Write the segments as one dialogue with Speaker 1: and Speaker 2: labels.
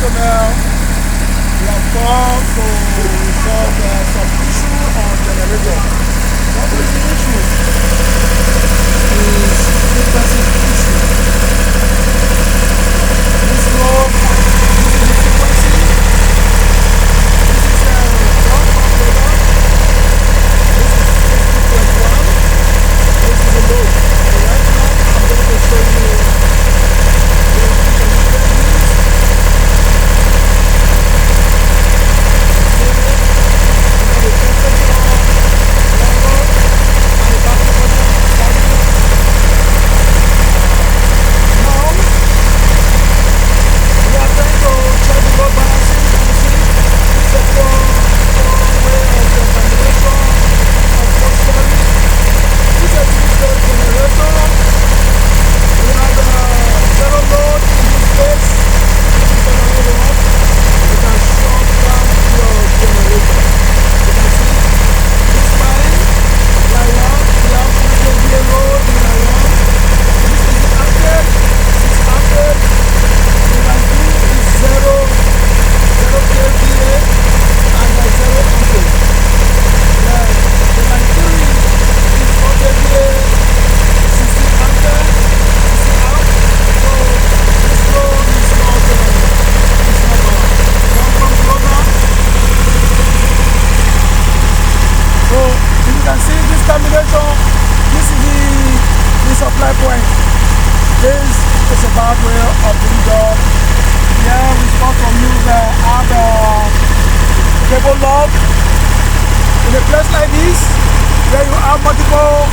Speaker 1: gentlemen, we have come to resolve some issue on generator. What is the issue? Is frequency issue. This load, this is the frequency. This is the one controller. This is 50.1. This is the load. So right now, I'm going to show you where you can use this. Supply point. This is a bad way of doing job. Here we're supposed to use cable log. In a place like this, where you have multiple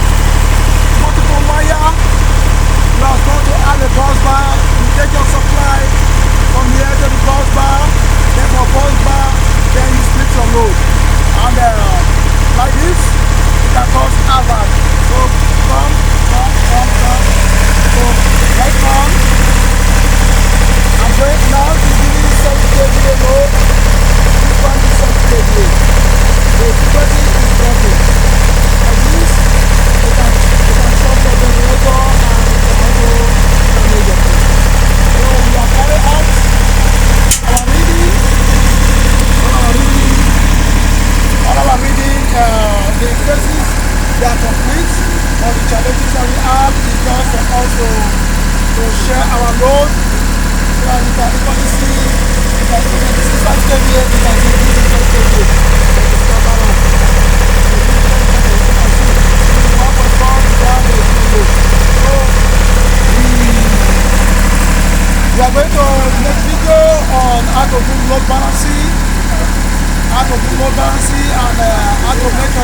Speaker 1: wire, you are supposed to add a bus bar. You take your supply from here to the bus bar, then from bus bar, then you split your load. And like this, it can cause havoc. So come. So right now, I'm going now to give you 7 kVA load. This one is 7 kVA. The frequency is dropping. Like this, you can short your generator and you can also damage your thing. So we are carrying out our reading. All our reading, the cases, they are complete. All the challenges that we have is just for us to share our load so that you can equally see that this is 5 kVA, you can see this is 5 kVA. Let us start around. You can see 1.4 down the load. So we are going to make video on how to do load balancing, and how to make your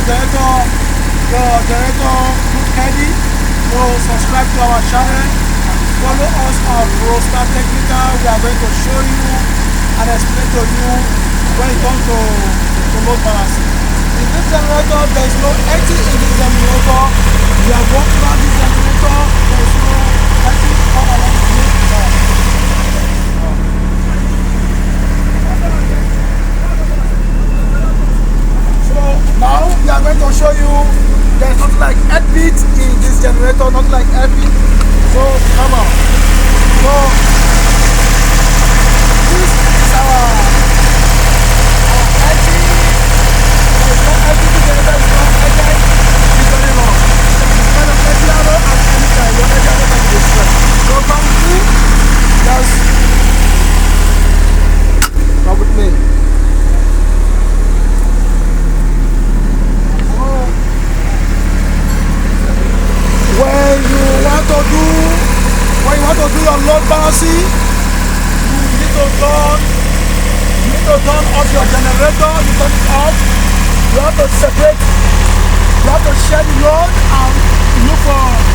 Speaker 1: generator ready. So subscribe to our channel, follow us on ProStar Technical. We are going to show you and explain to you when it comes to load balancing. In this generator, there is no empty in this generator. We are working on this generator. There is no empty all around this. So now we are going to show you. There's not like heartbeat in this generator, not like heartbeat. So come on. So this is our engine. There's no heartbeat in the generator, it's not engine. It's very long. It's kind of mediano and anytime. Your mediano can be destroyed. So come with me. Just come with me. When you want to do your load balancing, you need to turn off your generator. You turn it off. You have to separate. You have to share the load and look for